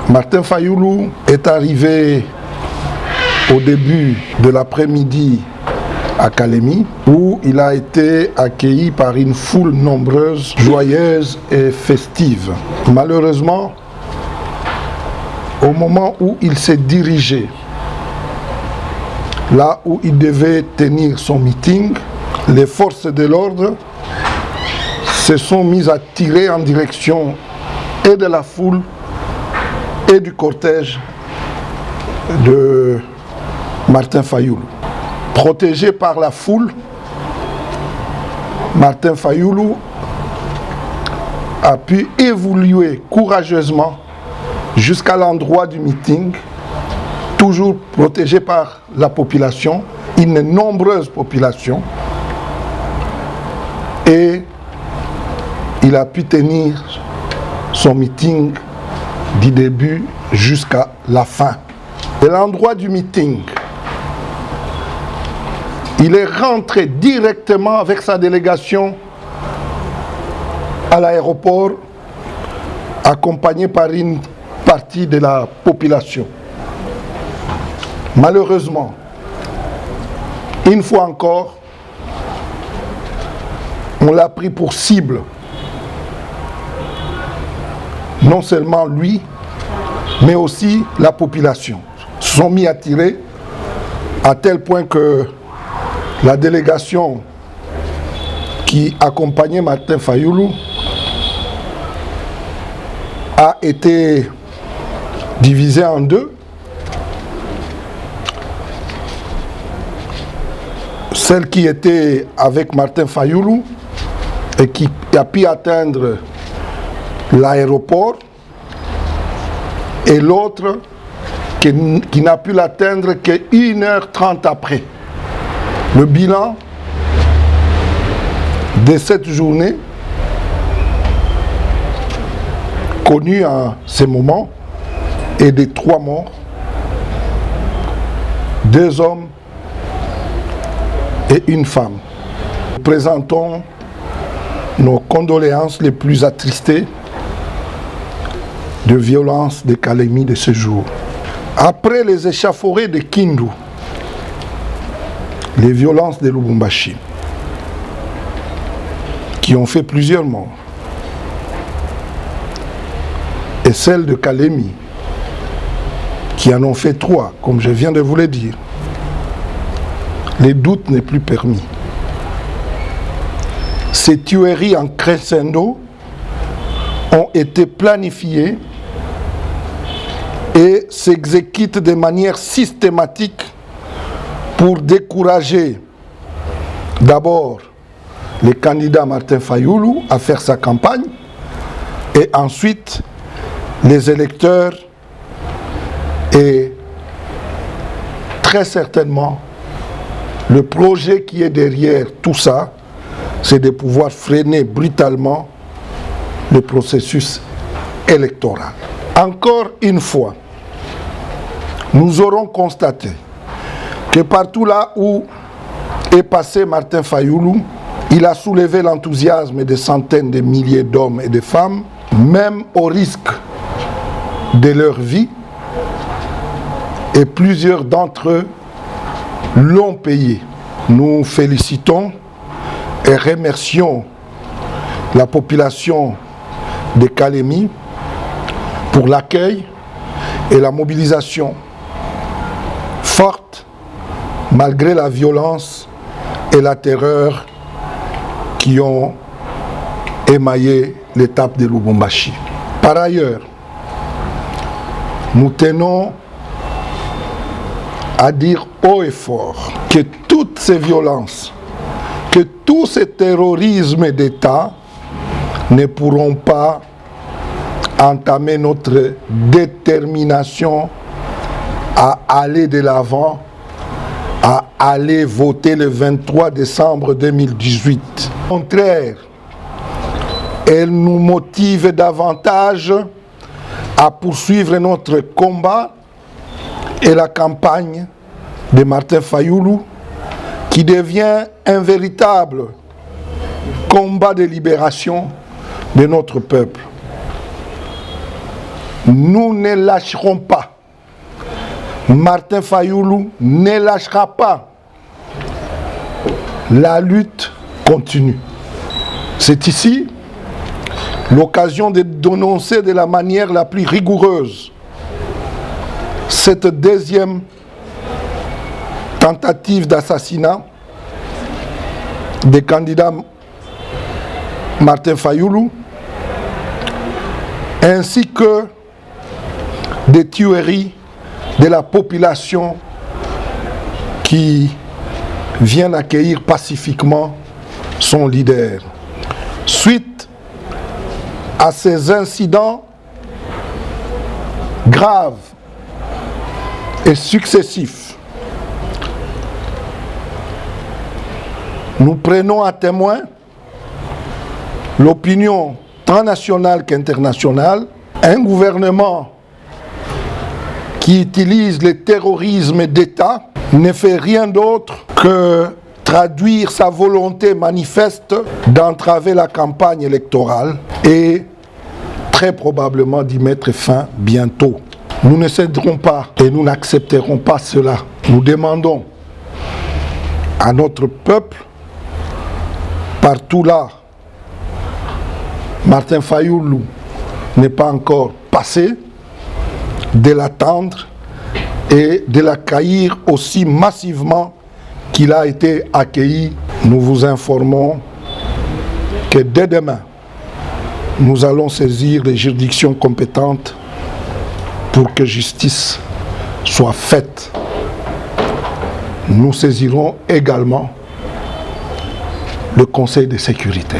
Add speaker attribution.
Speaker 1: Martin Fayulu est arrivé au début de l'après-midi à Kalemi, où il a été accueilli par une foule nombreuse, joyeuse et festive. Malheureusement, au moment où il s'est dirigé là où il devait tenir son meeting, les forces de l'ordre se sont mises à tirer en direction et de la foule et du cortège de Martin Fayulu. Protégé par la foule, Martin Fayulu a pu évoluer courageusement jusqu'à l'endroit du meeting, toujours protégé par la population, une nombreuse population, et il a pu tenir son meeting du début jusqu'à la fin. De l'endroit du meeting, il est rentré directement avec sa délégation à l'aéroport, accompagné par une partie de la population. Malheureusement, une fois encore, on l'a pris pour cible. Non seulement lui, mais aussi la population. Se sont mis à tirer à tel point que la délégation qui accompagnait Martin Fayulu a été divisée en deux. Celle qui était avec Martin Fayulu et qui a pu atteindre l'aéroport, et l'autre qui n'a pu l'atteindre que 1h30 après. Le bilan de cette journée, connu à ce moment, est de 3 morts, 2 hommes et une femme. Nous présentons nos condoléances les plus attristées de violence de Kalemi de ce jour. Après les échauffourées de Kindu, les violences de Lubumbashi, qui ont fait plusieurs morts, et celles de Kalemi, qui en ont fait 3, comme je viens de vous le dire, les doutes n'est plus permis. Ces tueries en crescendo ont été planifiées et s'exécutent de manière systématique pour décourager d'abord le candidat Martin Fayulu à faire sa campagne, et ensuite les électeurs, et très certainement le projet qui est derrière tout ça, c'est de pouvoir freiner brutalement le processus électoral. Encore une fois, nous aurons constaté que partout là où est passé Martin Fayulu, il a soulevé l'enthousiasme de centaines de milliers d'hommes et de femmes, même au risque de leur vie, et plusieurs d'entre eux l'ont payé. Nous félicitons et remercions la population de Kalemi pour l'accueil et la mobilisation forte malgré la violence et la terreur qui ont émaillé l'étape de Lubumbashi. Par ailleurs, nous tenons à dire haut et fort que toutes ces violences, que tout ce terrorisme d'État ne pourront pas entamer notre détermination à aller de l'avant, à aller voter le 23 décembre 2018. Au contraire, elle nous motive davantage à poursuivre notre combat et la campagne de Martin Fayulu, qui devient un véritable combat de libération de notre peuple. Nous ne lâcherons pas. Martin Fayoulou ne lâchera pas. La lutte continue. C'est ici l'occasion de dénoncer de la manière la plus rigoureuse cette deuxième tentative d'assassinat des candidats Martin Fayoulou, ainsi que des tueries de la population qui vient accueillir pacifiquement son leader. Suite à ces incidents graves et successifs, nous prenons à témoin l'opinion tant nationale qu'internationale, un gouvernement qui utilise le terrorisme d'État ne fait rien d'autre que traduire sa volonté manifeste d'entraver la campagne électorale et très probablement d'y mettre fin bientôt. Nous ne céderons pas et nous n'accepterons pas cela. Nous demandons à notre peuple, partout là, Martin Fayoulou n'est pas encore passé, de l'attendre et de l'accueillir aussi massivement qu'il a été accueilli. Nous vous informons que dès demain, nous allons saisir les juridictions compétentes pour que justice soit faite. Nous saisirons également le Conseil de sécurité.